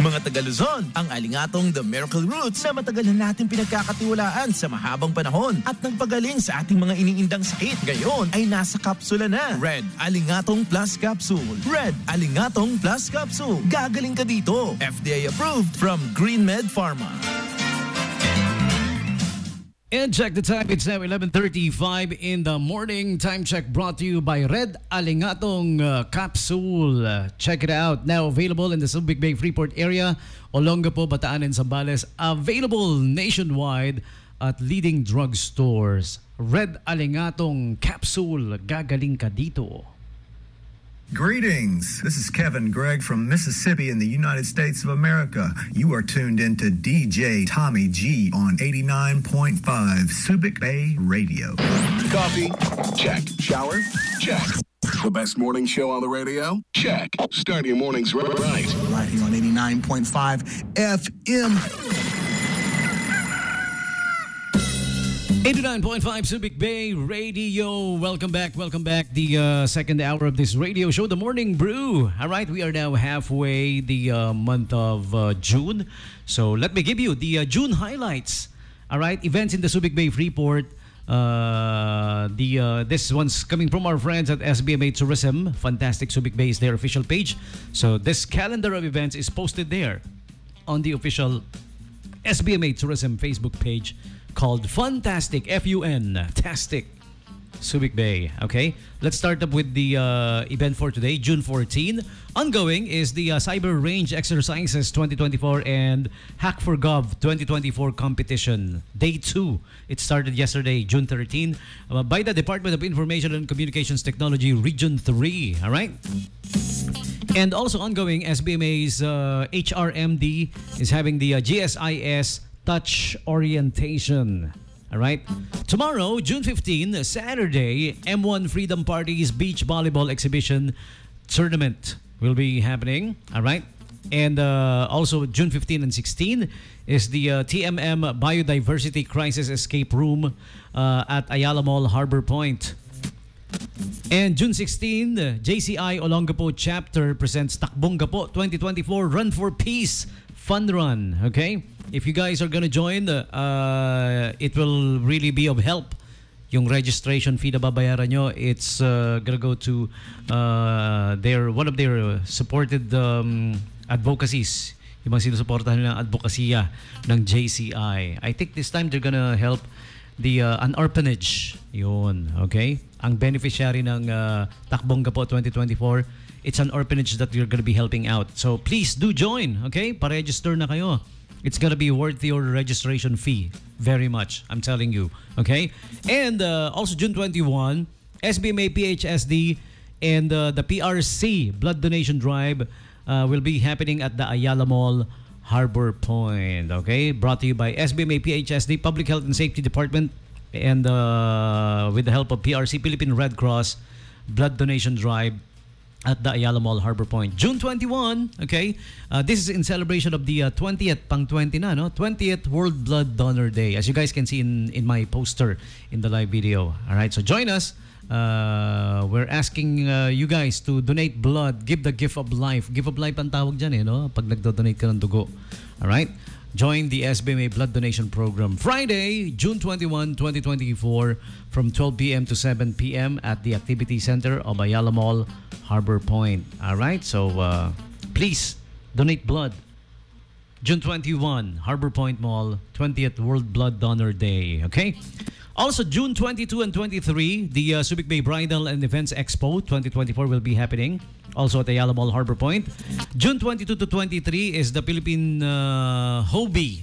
Mga taga-Luzon, ang alingatong The Miracle Roots na matagal na natin pinagkakatiwalaan sa mahabang panahon at nagpagaling sa ating mga iniindang sakit. Ngayon ay nasa kapsula na. Red Alingatong Plus Capsule. Red Alingatong Plus Capsule. Gagaling ka dito. FDA approved from GreenMed Pharma. And check the time. It's now 11:35 in the morning. Time check brought to you by Red Alingatong Capsule. Check it out. Now available in the Subic Bay Freeport area, Olongapo, Bataan, and Zambales. Available nationwide at leading drugstores. Red Alingatong Capsule. Gagaling ka dito. Greetings. This is Kevin Gregg from Mississippi in the United States of America. You are tuned into DJ Tommy G on 89.5 Subic Bay Radio. Coffee? Check. Shower? Check. The best morning show on the radio? Check. Start your mornings right. Right here on 89.5 FM. 89.5 Subic Bay Radio. Welcome back. The second hour of this radio show, The Morning Brew. All right, we are now halfway the month of June. So let me give you the June highlights. All right, events in the Subic Bay Freeport. This one's coming from our friends at SBMA Tourism. Fantastic Subic Bay is their official page. So this calendar of events is posted there on the official SBMA Tourism Facebook page, called Fantastic, F-U-N-tastic, Subic Bay. Okay, let's start up with the event for today, June 14. Ongoing is the Cyber Range Exercises 2024 and Hack for Gov 2024 competition. Day 2. It started yesterday, June 13, by the Department of Information and Communications Technology, Region 3. All right? And also ongoing, SBMA's HRMD is having the GSIS Touch Orientation. All right. Tomorrow, June 15, Saturday, M1 Freedom Party's Beach Volleyball Exhibition Tournament will be happening. All right. And also June 15 and 16 is the TMM Biodiversity Crisis Escape Room at Ayala Mall, Harbor Point. And June 16, JCI Olongapo Chapter presents Takbong Gapo 2024 Run for Peace Fun Run. Okay? If you guys are gonna join, it will really be of help. Yung registration fee na babayaran nyo, it's gonna go to one of their supported advocacies. Yung mga sinusuportahan ng advokasya ng JCI. I think this time they're gonna help an orphanage. Yun, okay? Ang beneficiary ng Takbong Gapo 2024, it's an orphanage that you're gonna be helping out. So please do join, okay? Pa-register na kayo. It's gonna be worth your registration fee very much, I'm telling you. Okay? And also June 21, SBMA PHSD and the PRC Blood Donation Drive will be happening at the Ayala Mall, Harbor Point. Okay? Brought to you by SBMA PHSD, Public Health and Safety Department, and with the help of PRC, Philippine Red Cross Blood Donation Drive at the Ayala Mall, Harbor Point. June 21, okay? This is in celebration of the 20th, pang 20 na, no? 20th World Blood Donor Day. As you guys can see in my poster in the live video. All right, so join us. We're asking you guys to donate blood, give the gift of life. Gift of life ang tawag dyan, no? Pag nagdo-donate ka ng dugo. All right? Join the SBMA Blood Donation Program. Friday, June 21, 2024, from 12 p.m. to 7 p.m. at the Activity Center of Ayala Mall, Harbor Point. All right? So, please, donate blood. June 21, Harbor Point Mall, 20th World Blood Donor Day. Okay? Also, June 22 and 23, the Subic Bay Bridal and Events Expo 2024 will be happening. Also at Ayala Mall, Harbor Point. June 22 to 23 is the Philippine Hobby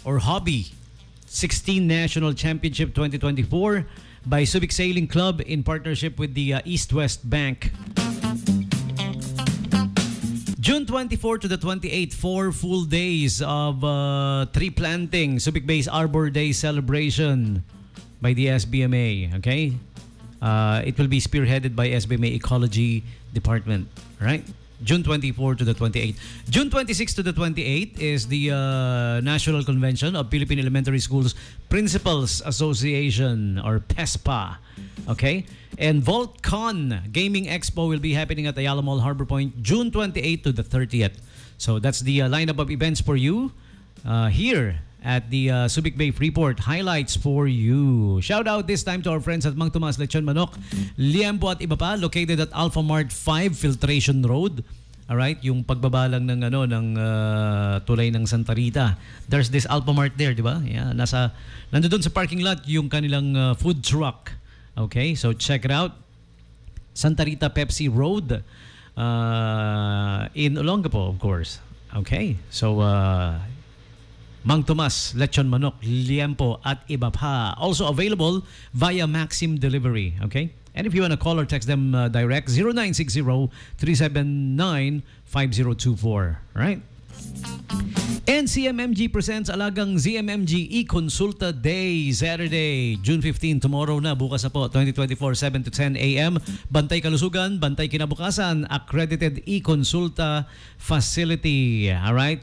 16 National Championship 2024 by Subic Sailing Club in partnership with the East West Bank. June 24 to the 28th, 4 full days of tree planting. Subic Bay's Arbor Day celebration by the SBMA. Okay? It will be spearheaded by SBMA Ecology Department. Right? June 24 to the 28th. June 26 to the 28th is the National Convention of Philippine Elementary Schools Principals Association, or PESPA. Okay? And VoltCon Gaming Expo will be happening at Ayala Mall, Harbor Point, June 28 to the 30th. So that's the lineup of events for you here at the Subic Bay Freeport. Highlights for you. Shout out this time to our friends at Mang Tomas Lechon Manok, Liempo at iba pa, located at Alpha Mart 5 Filtration Road. Alright, yung pagbaba lang ng tulay ng Santa Rita. There's this Alpha Mart there, di ba? Yeah, nandoon sa parking lot yung kanilang food truck. Okay, so check it out. Santa Rita Pepsi Road in Olongapo, of course. Okay, so Mang Tomas, Lechon Manok, Liempo at iba pa. Also available via Maxim Delivery. Okay? And if you want to call or text them direct, 0960-379-5024. Right? And CMMG presents Alagang ZMMG E-Consulta Day, Saturday, June 15, tomorrow na, bukas na po, 2024, 7 to 10 a.m. Bantay kalusugan, bantay kinabukasan, accredited E-Consulta facility. Alright?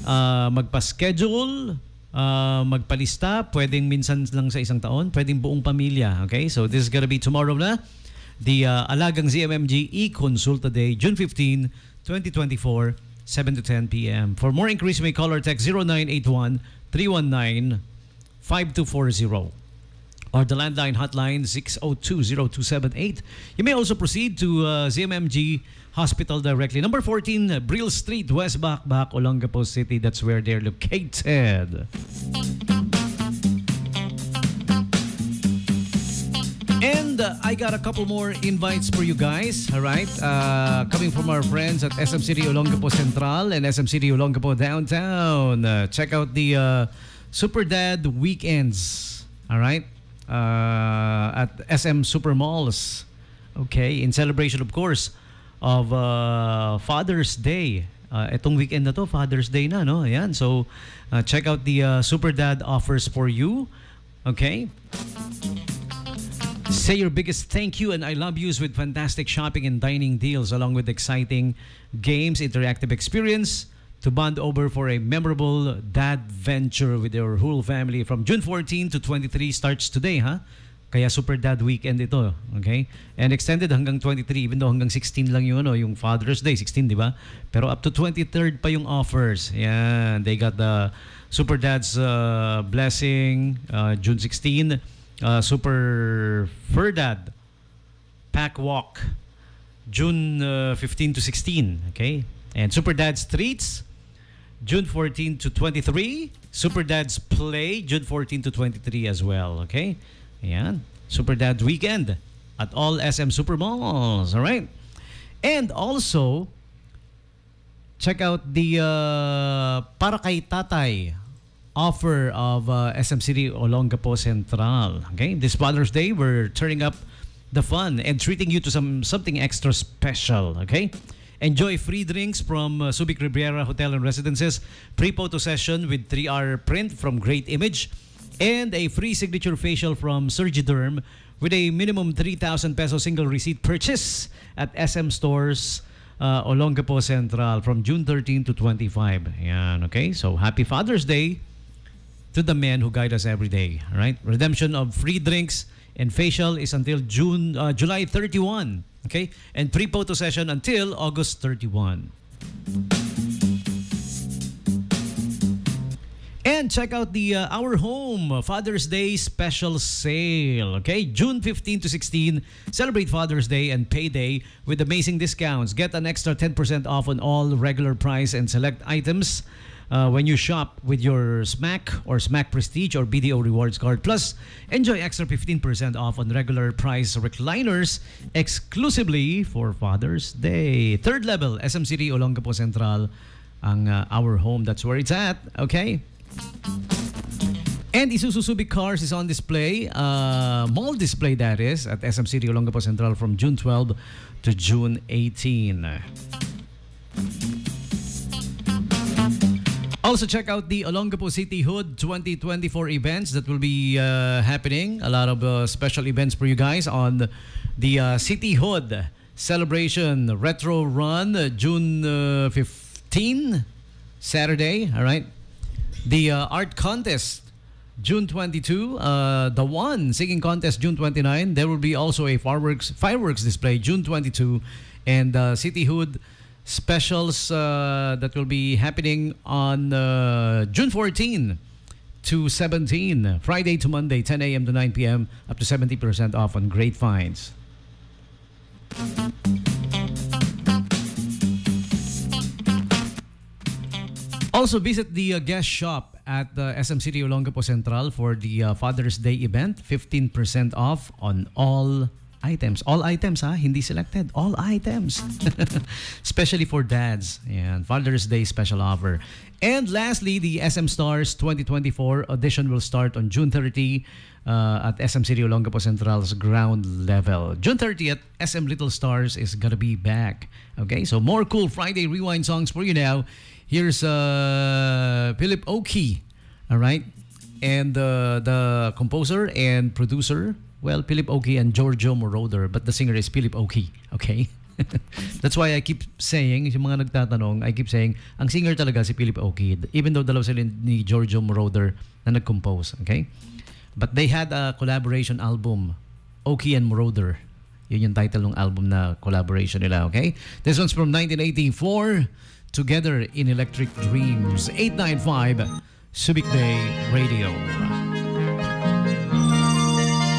Magpa-schedule, magpalista, pwedeng minsan lang sa isang taon, pwedeng buong pamilya. Okay? So this is gonna be tomorrow na, the Alagang ZMMG E-Consulta Day, June 15, 2024, 7 to 10 p.m. For more inquiries, may call or text 0981-319-5240 or the landline hotline 602-0278. You may also proceed to ZMMG Hospital directly. Number 14, Brill Street, West Bakbak, Olongapo City. That's where they're located. And I got a couple more invites for you guys, all right? Coming from our friends at SM City Olongapo Central and SM City Olongapo Downtown. Check out the Super Dad Weekends, all right? At SM Super Malls. Okay, in celebration, of course, of Father's Day. Itong weekend na to, Father's Day na, no? Ayan, so check out the Super Dad offers for you. Okay? Say your biggest thank you and I love yous with fantastic shopping and dining deals along with exciting games, interactive experience to bond over for a memorable dad venture with your whole family from June 14 to 23 starts today, huh? Kaya Super Dad Weekend ito, okay? And extended hanggang 23 even though hanggang 16 lang yung Father's Day, 16, di ba? Pero up to 23rd pa yung offers. Yeah, they got the Super Dad's Blessing, June 16, Super Fur Dad Pack Walk, June 15 to 16, okay? And Super Dad's Treats, June 14 to 23. Super Dad's Play, June 14 to 23 as well, okay? Ayan. Super Dad Weekend at all SM Super Malls, all right? And also, check out the Para Kay Tatay offer of SM City Olongapo Central. Okay, this Father's Day, we're turning up the fun and treating you to something extra special. Okay, enjoy free drinks from Subic Riviera Hotel and Residences, pre-photo session with 3R print from Great Image, and a free signature facial from Surgiderm with a minimum 3,000 peso single receipt purchase at SM Stores Olongapo Central from June 13 to 25. Ayan, okay, so happy Father's Day to the men who guide us every day. All right, redemption of free drinks and facial is until July 31. Okay, and pre-photo session until August 31. And check out the Our Home Father's Day special sale. Okay, June 15 to 16, celebrate Father's Day and Payday with amazing discounts. Get an extra 10% off on all regular price and select items when you shop with your SMAC or SMAC Prestige or BDO Rewards card. Plus, enjoy extra 15% off on regular price recliners exclusively for Father's Day. Third level, SM City Olongapo Central, ang Our Home. That's where it's at. Okay? And Isuzu Subic Cars is on display, mall display that is, at SM City Olongapo Central from June 12 to June 18. Also check out the Olongapo City Hood 2024 events that will be happening. A lot of special events for you guys on the City Hood Celebration Retro Run, June 15, Saturday, all right? The art contest, June 22. The One singing contest, June 29. There will be also a fireworks display, June 22. And City Hood specials that will be happening on June 14 to 17, Friday to Monday, 10 a.m. to 9 p.m., up to 70% off on great finds. Also, visit the guest shop at the SM City Olongapo Central for the Father's Day event. 15% off on all items. All items, ha? Hindi selected. All items. Especially for dads. And Father's Day special offer. And lastly, the SM Stars 2024 audition will start on June 30 at SM City Olongapo Central's ground level. June 30th, SM Little Stars is gonna be back. Okay, so more cool Friday Rewind songs for you now. Here's Philip Oakey, all right? And the composer and producer, well, Philip Oakey and Giorgio Moroder, but the singer is Philip Oakey, okay? That's why I keep saying, yung mga nagtatanong, I keep saying, ang singer talaga si Philip Oakey, even though dalawa sila ni Giorgio Moroder na nag-compose, okay? But they had a collaboration album, Oakey and Moroder. Yun yung title ng album na collaboration nila, okay? This one's from 1984, Together in Electric Dreams, 895 Subic Bay Radio.